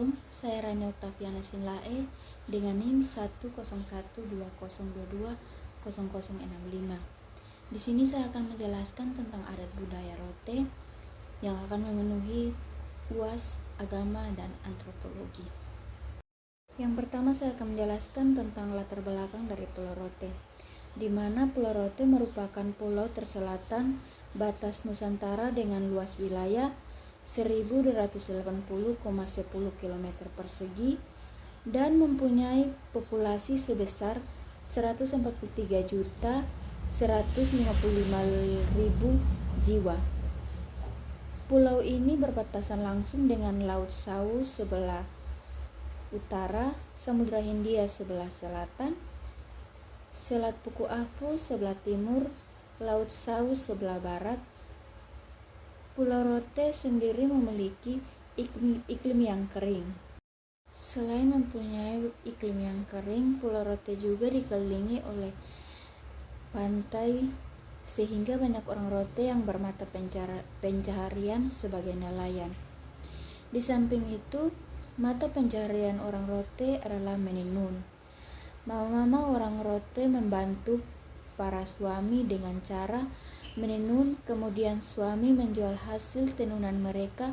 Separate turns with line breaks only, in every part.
Assalamualaikum, saya Rani Oktaviana Sinlae dengan NIM 10120220065. Di sini saya akan menjelaskan tentang adat budaya Rote yang akan memenuhi UAS Agama dan Antropologi. Yang pertama saya akan menjelaskan tentang latar belakang dari Pulau Rote, di mana Pulau Rote merupakan pulau terselatan batas Nusantara dengan luas wilayah 1280,10 km persegi dan mempunyai populasi sebesar 143.155.000 jiwa. Pulau ini berbatasan langsung dengan Laut Sauh sebelah utara, Samudra Hindia sebelah selatan, Selat Puku Afu sebelah timur, Laut Sauh sebelah barat. Pulau Rote sendiri memiliki iklim yang kering. Selain mempunyai iklim yang kering, Pulau Rote juga dikelilingi oleh pantai sehingga banyak orang Rote yang bermata pencaharian sebagai nelayan. Di samping itu, mata pencaharian orang Rote adalah menenun. Mama-mama orang Rote membantu para suami dengan cara menenun, kemudian suami menjual hasil tenunan mereka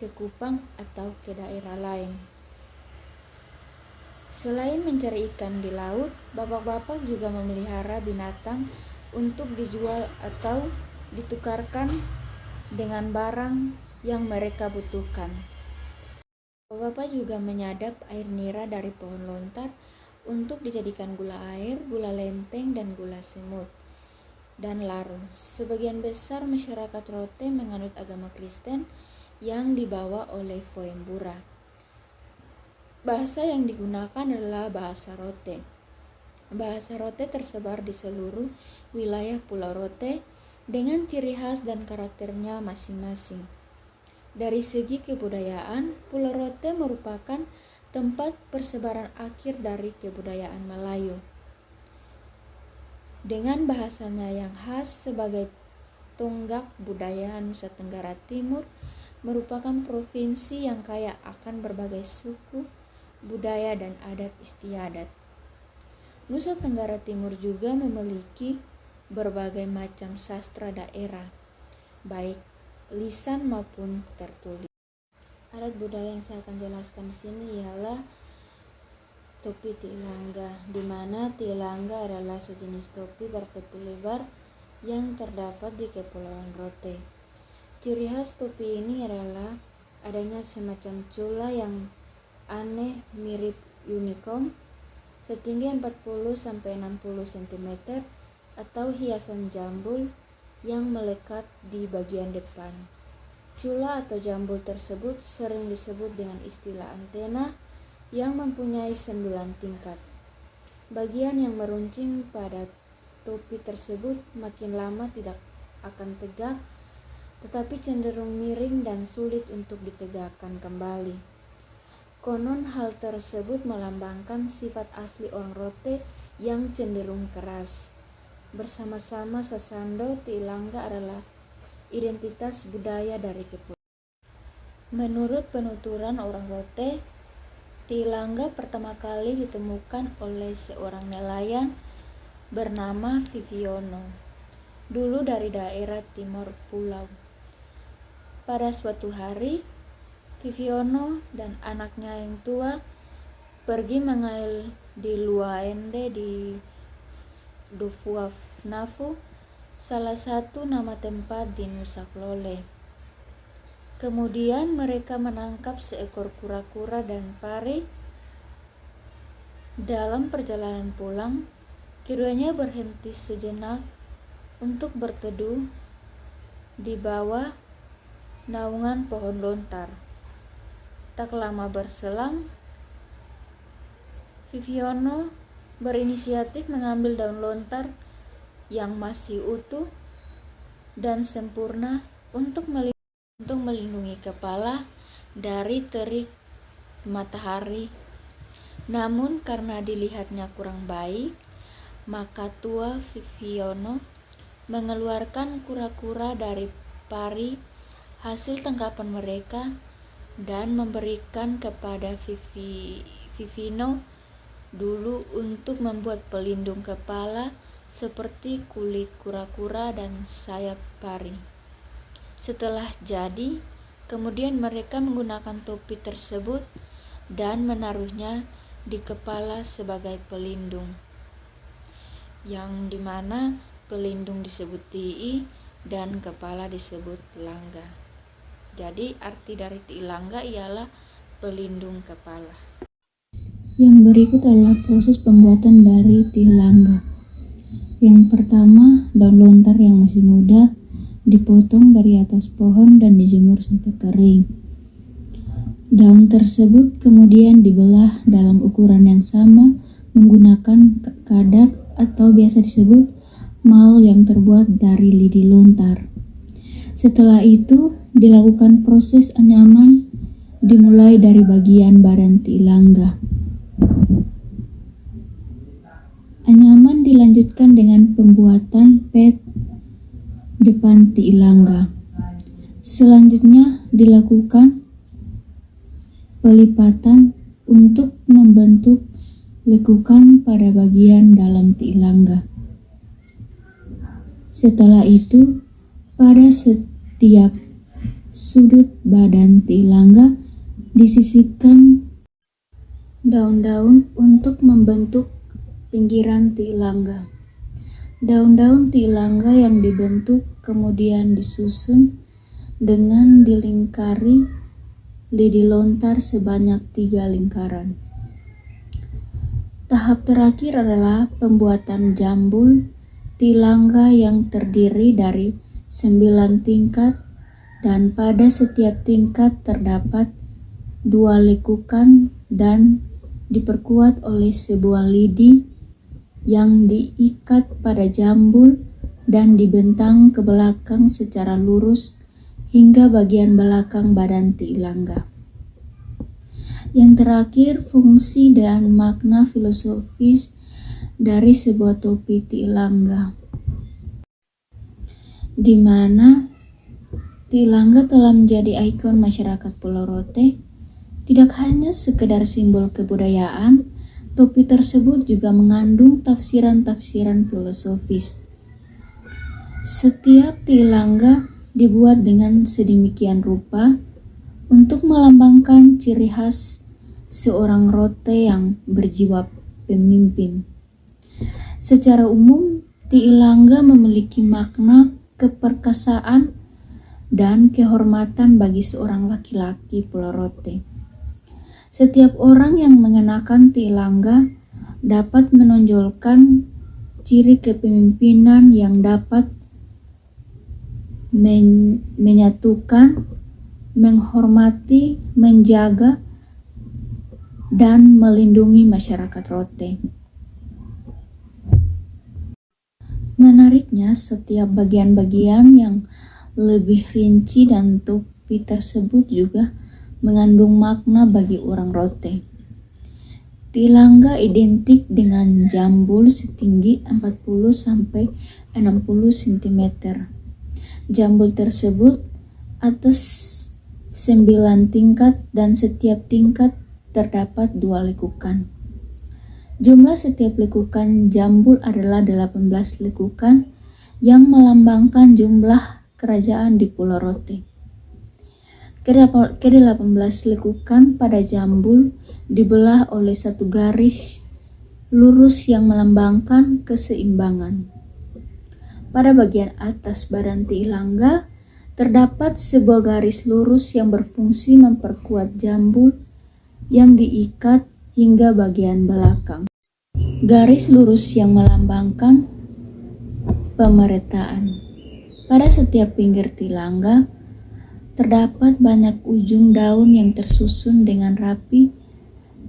ke Kupang atau ke daerah lain. Selain mencari ikan di laut, bapak-bapak juga memelihara binatang untuk dijual atau ditukarkan dengan barang yang mereka butuhkan. Bapak-bapak juga menyadap air nira dari pohon lontar untuk dijadikan gula air, gula lempeng, dan gula semut dan larung. Sebagian besar masyarakat Rote menganut agama Kristen yang dibawa oleh Foembura. Bahasa yang digunakan adalah bahasa Rote. Bahasa Rote tersebar di seluruh wilayah Pulau Rote dengan ciri khas dan karakternya masing-masing. Dari segi kebudayaan, Pulau Rote merupakan tempat persebaran akhir dari kebudayaan Melayu. Dengan bahasanya yang khas sebagai tonggak budaya, Nusa Tenggara Timur merupakan provinsi yang kaya akan berbagai suku, budaya, dan adat istiadat. Nusa Tenggara Timur juga memiliki berbagai macam sastra daerah, baik lisan maupun tertulis. Adat budaya yang saya akan jelaskan di sini ialah topi tilangga, di mana tilangga adalah sejenis topi bertepi lebar yang terdapat di Kepulauan Rote. Ciri khas topi ini adalah adanya semacam cula yang aneh mirip unicorn setinggi 40-60 cm atau hiasan jambul yang melekat di bagian depan. Cula atau jambul tersebut sering disebut dengan istilah antena yang mempunyai 9 tingkat. Bagian yang meruncing pada topi tersebut makin lama tidak akan tegak, tetapi cenderung miring dan sulit untuk ditegakkan kembali. Konon hal tersebut melambangkan sifat asli orang Rote yang cenderung keras. Bersama-sama Sasando, tilangga adalah identitas budaya dari kepulauan. Menurut penuturan orang Rote, tilangga pertama kali ditemukan oleh seorang nelayan bernama Viviono, dulu dari daerah timur pulau. Pada suatu hari, Viviono dan anaknya yang tua pergi mengail di Luaende di Dufuafnafu, salah satu nama tempat di Nusa Klole. Kemudian mereka menangkap seekor kura-kura dan pari. Dalam perjalanan pulang, keduanya berhenti sejenak untuk berteduh di bawah naungan pohon lontar. Tak lama berselang, Viviono berinisiatif mengambil daun lontar yang masih utuh dan sempurna untuk melindungi kepala dari terik matahari. Namun karena dilihatnya kurang baik, maka tua Viviono mengeluarkan kura-kura dari pari hasil tangkapan mereka dan memberikan kepada Vivino dulu untuk membuat pelindung kepala seperti kulit kura-kura dan sayap pari. Setelah jadi, kemudian mereka menggunakan topi tersebut dan menaruhnya di kepala sebagai pelindung, yang dimana pelindung disebut ti'i dan kepala disebut langga. Jadi arti dari ti'i langga ialah pelindung kepala.
Yang berikut adalah proses pembuatan dari ti'i langga. Yang pertama, daun lontar yang masih muda dipotong dari atas pohon dan dijemur sampai kering. Daun tersebut kemudian dibelah dalam ukuran yang sama menggunakan kadak atau biasa disebut mal yang terbuat dari lidi lontar. Setelah itu dilakukan proses anyaman dimulai dari bagian badan ti'i langga. Anyaman dilanjutkan dengan pembuatan pet depan ti'i langga. Selanjutnya dilakukan pelipatan untuk membentuk lekukan pada bagian dalam ti'i langga. Setelah itu, pada setiap sudut badan ti'i langga disisipkan daun-daun untuk membentuk pinggiran ti'i langga. Daun-daun ti'i langga yang dibentuk kemudian disusun dengan dilingkari lidi lontar sebanyak 3 lingkaran. Tahap terakhir adalah pembuatan jambul ti'i langga yang terdiri dari 9 tingkat dan pada setiap tingkat terdapat 2 lekukan dan diperkuat oleh sebuah lidi yang diikat pada jambul dan dibentang ke belakang secara lurus hingga bagian belakang badan ti'i langga. Yang terakhir, fungsi dan makna filosofis dari sebuah topi ti'i langga, di mana ti'i langga telah menjadi ikon masyarakat Pulau Rote. Tidak hanya sekedar simbol kebudayaan, topi tersebut juga mengandung tafsiran-tafsiran filosofis. Setiap ti'i langga dibuat dengan sedemikian rupa untuk melambangkan ciri khas seorang Rote yang berjiwa pemimpin. Secara umum, ti'i langga memiliki makna keperkasaan dan kehormatan bagi seorang laki-laki Pulau Rote. Setiap orang yang mengenakan ti'i langga dapat menonjolkan ciri kepemimpinan yang dapat menyatukan, menghormati, menjaga, dan melindungi masyarakat Rote. Menariknya, setiap bagian-bagian yang lebih rinci dan topi tersebut juga mengandung makna bagi orang Rote. Ti'i langga identik dengan jambul setinggi 40-60 cm. Jambul tersebut atas 9 tingkat dan setiap tingkat terdapat 2 lekukan. Jumlah setiap lekukan jambul adalah 18 lekukan yang melambangkan jumlah kerajaan di Pulau Rote. Ke-18 lekukan pada jambul dibelah oleh satu garis lurus yang melambangkan keseimbangan. Pada bagian atas badan ti'i langga terdapat sebuah garis lurus yang berfungsi memperkuat jambul yang diikat hingga bagian belakang. Garis lurus yang melambangkan pemerataan. Pada setiap pinggir ti'i langga terdapat banyak ujung daun yang tersusun dengan rapi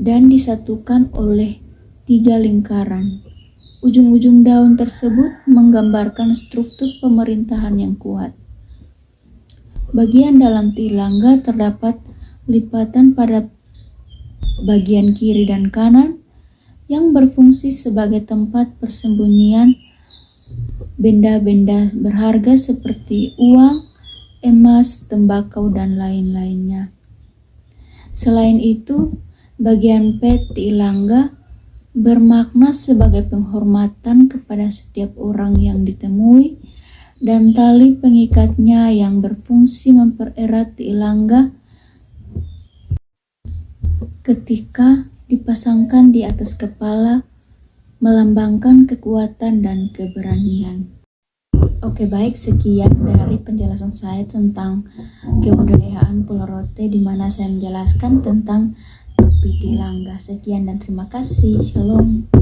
dan disatukan oleh 3 lingkaran. Ujung-ujung daun tersebut menggambarkan struktur pemerintahan yang kuat. Bagian dalam ti'i langga terdapat lipatan pada bagian kiri dan kanan yang berfungsi sebagai tempat persembunyian benda-benda berharga seperti uang, emas, tembakau, dan lain-lainnya. Selain itu, bagian P tilangga bermakna sebagai penghormatan kepada setiap orang yang ditemui, dan tali pengikatnya yang berfungsi mempererat tilangga ketika dipasangkan di atas kepala, melambangkan kekuatan dan keberanian. Oke, baik, sekian dari penjelasan saya tentang kebudayaan Pulau Rote, di mana saya menjelaskan tentang topi tilangga. Sekian dan terima kasih. Shalom.